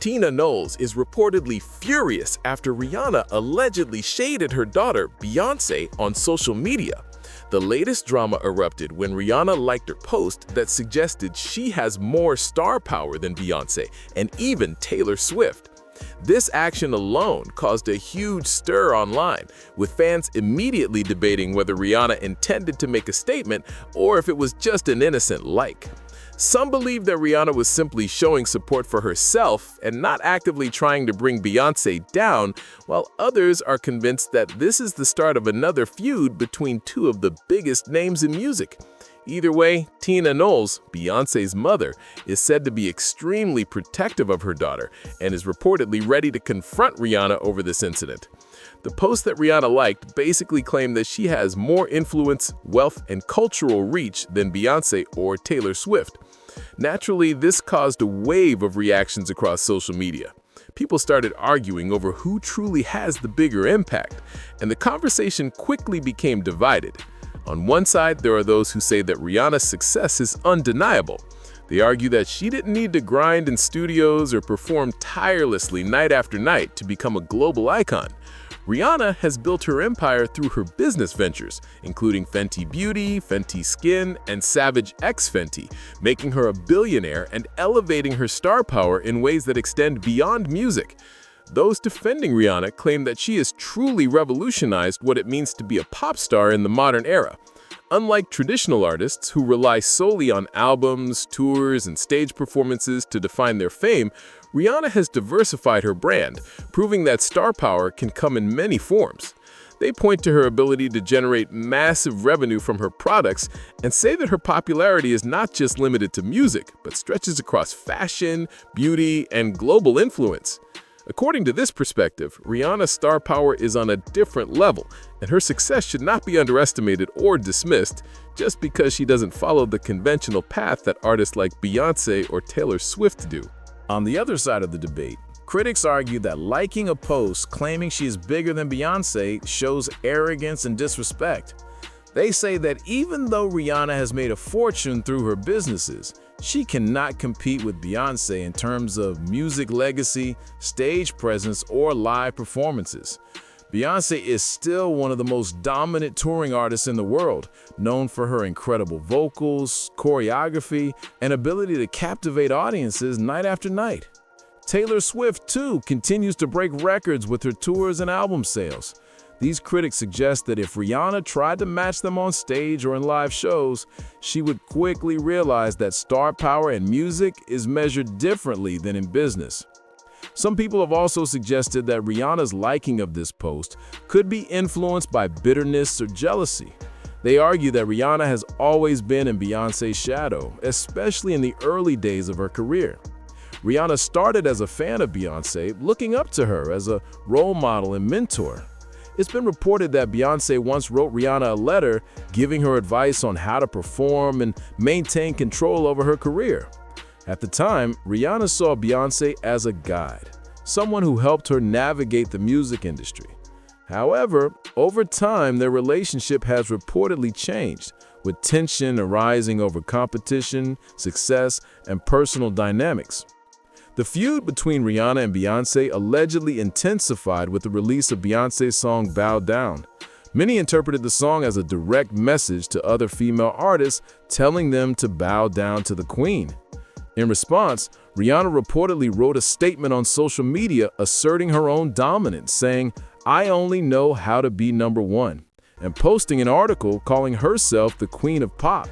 Tina Knowles is reportedly furious after Rihanna allegedly shaded her daughter, Beyonce, on social media. The latest drama erupted when Rihanna liked her post that suggested she has more star power than Beyonce and even Taylor Swift. This action alone caused a huge stir online, with fans immediately debating whether Rihanna intended to make a statement or if it was just an innocent like. Some believe that Rihanna was simply showing support for herself and not actively trying to bring Beyonce down, while others are convinced that this is the start of another feud between two of the biggest names in music. Either way, Tina Knowles, Beyonce's mother, is said to be extremely protective of her daughter and is reportedly ready to confront Rihanna over this incident. The post that Rihanna liked basically claimed that she has more influence, wealth, and cultural reach than Beyonce or Taylor Swift. Naturally, this caused a wave of reactions across social media. People started arguing over who truly has the bigger impact, and the conversation quickly became divided. On one side, there are those who say that Rihanna's success is undeniable. They argue that she didn't need to grind in studios or perform tirelessly night after night to become a global icon. Rihanna has built her empire through her business ventures, including Fenty Beauty, Fenty Skin, and Savage X Fenty, making her a billionaire and elevating her star power in ways that extend beyond music. Those defending Rihanna claim that she has truly revolutionized what it means to be a pop star in the modern era. Unlike traditional artists who rely solely on albums, tours, and stage performances to define their fame, Rihanna has diversified her brand, proving that star power can come in many forms. They point to her ability to generate massive revenue from her products and say that her popularity is not just limited to music, but stretches across fashion, beauty, and global influence. According to this perspective, Rihanna's star power is on a different level, and her success should not be underestimated or dismissed just because she doesn't follow the conventional path that artists like Beyonce or Taylor Swift do. On the other side of the debate, critics argue that liking a post claiming she is bigger than Beyonce shows arrogance and disrespect. They say that even though Rihanna has made a fortune through her businesses, she cannot compete with Beyonce in terms of music legacy, stage presence, or live performances. Beyonce is still one of the most dominant touring artists in the world, known for her incredible vocals, choreography, and ability to captivate audiences night after night. Taylor Swift, too, continues to break records with her tours and album sales. These critics suggest that if Rihanna tried to match them on stage or in live shows, she would quickly realize that star power in music is measured differently than in business. Some people have also suggested that Rihanna's liking of this post could be influenced by bitterness or jealousy. They argue that Rihanna has always been in Beyonce's shadow, especially in the early days of her career. Rihanna started as a fan of Beyonce, looking up to her as a role model and mentor. It's been reported that Beyonce once wrote Rihanna a letter giving her advice on how to perform and maintain control over her career. At the time, Rihanna saw Beyonce as a guide, someone who helped her navigate the music industry. However, over time, their relationship has reportedly changed, with tension arising over competition, success, and personal dynamics. The feud between Rihanna and Beyonce allegedly intensified with the release of Beyonce's song Bow Down. Many interpreted the song as a direct message to other female artists, telling them to bow down to the queen. In response, Rihanna reportedly wrote a statement on social media asserting her own dominance, saying, "I only know how to be number one," and posting an article calling herself the Queen of Pop.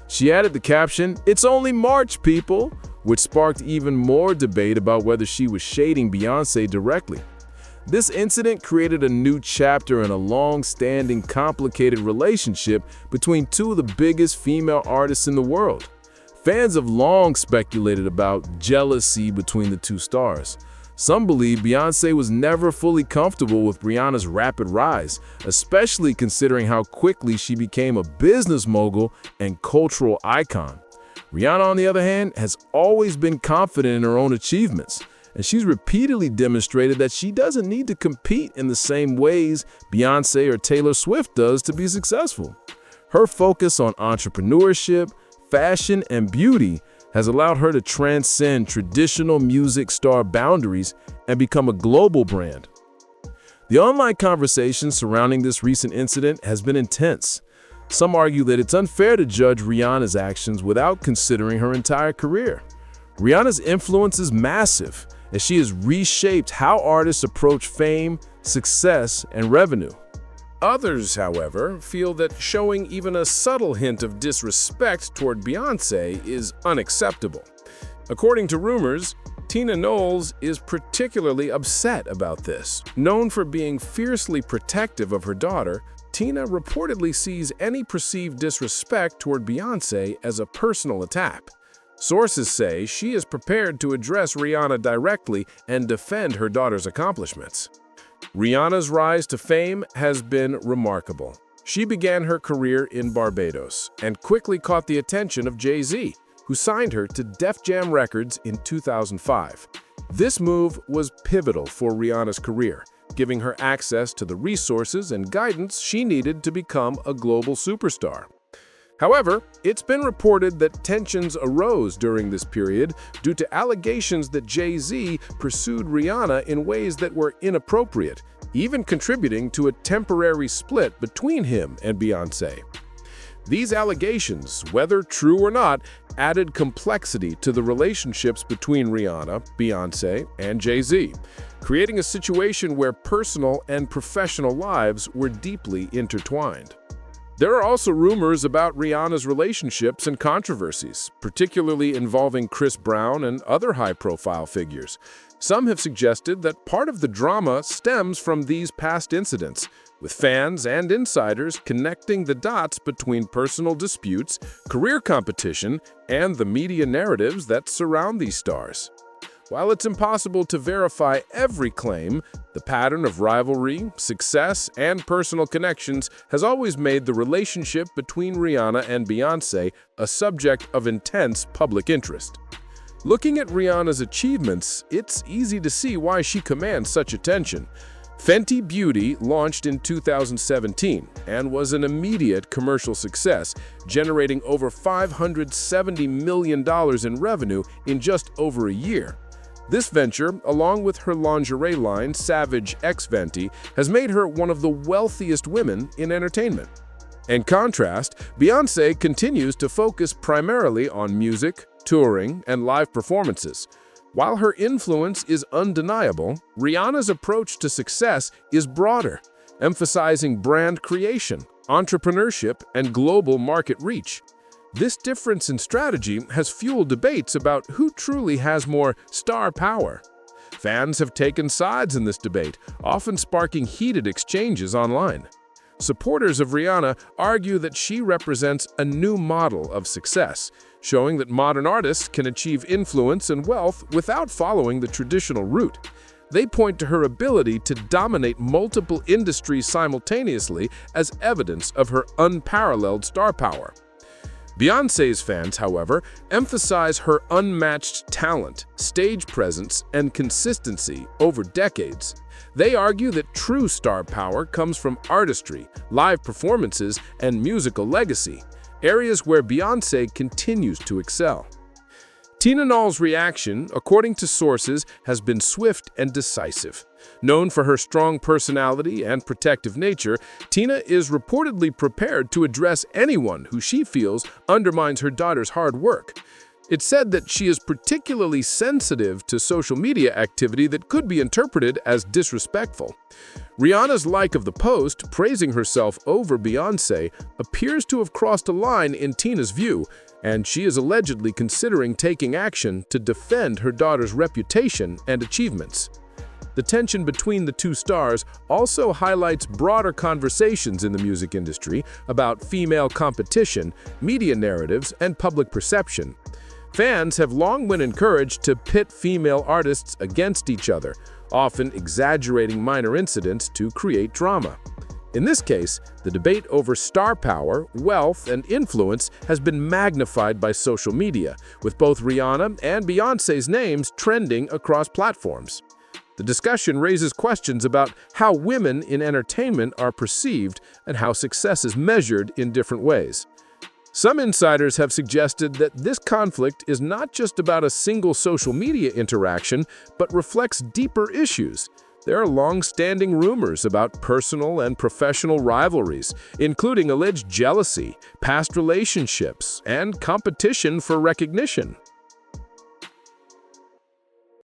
She added the caption, "It's only March, people," which sparked even more debate about whether she was shading Beyonce directly. This incident created a new chapter in a long-standing, complicated relationship between two of the biggest female artists in the world. Fans have long speculated about jealousy between the two stars. Some believe Beyonce was never fully comfortable with Rihanna's rapid rise, especially considering how quickly she became a business mogul and cultural icon. Rihanna, on the other hand, has always been confident in her own achievements, and she's repeatedly demonstrated that she doesn't need to compete in the same ways Beyonce or Taylor Swift does to be successful. Her focus on entrepreneurship, fashion, and beauty has allowed her to transcend traditional music star boundaries and become a global brand. The online conversation surrounding this recent incident has been intense. Some argue that it's unfair to judge Rihanna's actions without considering her entire career. Rihanna's influence is massive, as she has reshaped how artists approach fame, success, and revenue. Others, however, feel that showing even a subtle hint of disrespect toward Beyonce is unacceptable. According to rumors, Tina Knowles is particularly upset about this. Known for being fiercely protective of her daughter, Tina reportedly sees any perceived disrespect toward Beyonce as a personal attack. Sources say she is prepared to address Rihanna directly and defend her daughter's accomplishments. Rihanna's rise to fame has been remarkable. She began her career in Barbados and quickly caught the attention of Jay-Z, who signed her to Def Jam Records in 2005. This move was pivotal for Rihanna's career, giving her access to the resources and guidance she needed to become a global superstar. However, it's been reported that tensions arose during this period due to allegations that Jay-Z pursued Rihanna in ways that were inappropriate, even contributing to a temporary split between him and Beyonce. These allegations, whether true or not, added complexity to the relationships between Rihanna, Beyonce, and Jay-Z, creating a situation where personal and professional lives were deeply intertwined. There are also rumors about Rihanna's relationships and controversies, particularly involving Chris Brown and other high-profile figures. Some have suggested that part of the drama stems from these past incidents, with fans and insiders connecting the dots between personal disputes, career competition, and the media narratives that surround these stars. While it's impossible to verify every claim, the pattern of rivalry, success, and personal connections has always made the relationship between Rihanna and Beyonce a subject of intense public interest. Looking at Rihanna's achievements, it's easy to see why she commands such attention. Fenty Beauty launched in 2017 and was an immediate commercial success, generating over $570 million in revenue in just over a year. This venture, along with her lingerie line, Savage X Fenty, has made her one of the wealthiest women in entertainment. In contrast, Beyonce continues to focus primarily on music, touring, and live performances. While her influence is undeniable, Rihanna's approach to success is broader, emphasizing brand creation, entrepreneurship, and global market reach. This difference in strategy has fueled debates about who truly has more star power. Fans have taken sides in this debate, often sparking heated exchanges online. Supporters of Rihanna argue that she represents a new model of success, showing that modern artists can achieve influence and wealth without following the traditional route. They point to her ability to dominate multiple industries simultaneously as evidence of her unparalleled star power. Beyoncé's fans, however, emphasize her unmatched talent, stage presence, and consistency over decades. They argue that true star power comes from artistry, live performances, and musical legacy, areas where Beyoncé continues to excel. Tina Knowles' reaction, according to sources, has been swift and decisive. Known for her strong personality and protective nature, Tina is reportedly prepared to address anyone who she feels undermines her daughter's hard work. It's said that she is particularly sensitive to social media activity that could be interpreted as disrespectful. Rihanna's like of the post, praising herself over Beyonce, appears to have crossed a line in Tina's view, and she is allegedly considering taking action to defend her daughter's reputation and achievements. The tension between the two stars also highlights broader conversations in the music industry about female competition, media narratives, and public perception. Fans have long been encouraged to pit female artists against each other, often exaggerating minor incidents to create drama. In this case, the debate over star power, wealth, and influence has been magnified by social media, with both Rihanna and Beyoncé's names trending across platforms. The discussion raises questions about how women in entertainment are perceived and how success is measured in different ways. Some insiders have suggested that this conflict is not just about a single social media interaction, but reflects deeper issues. There are long-standing rumors about personal and professional rivalries, including alleged jealousy, past relationships, and competition for recognition.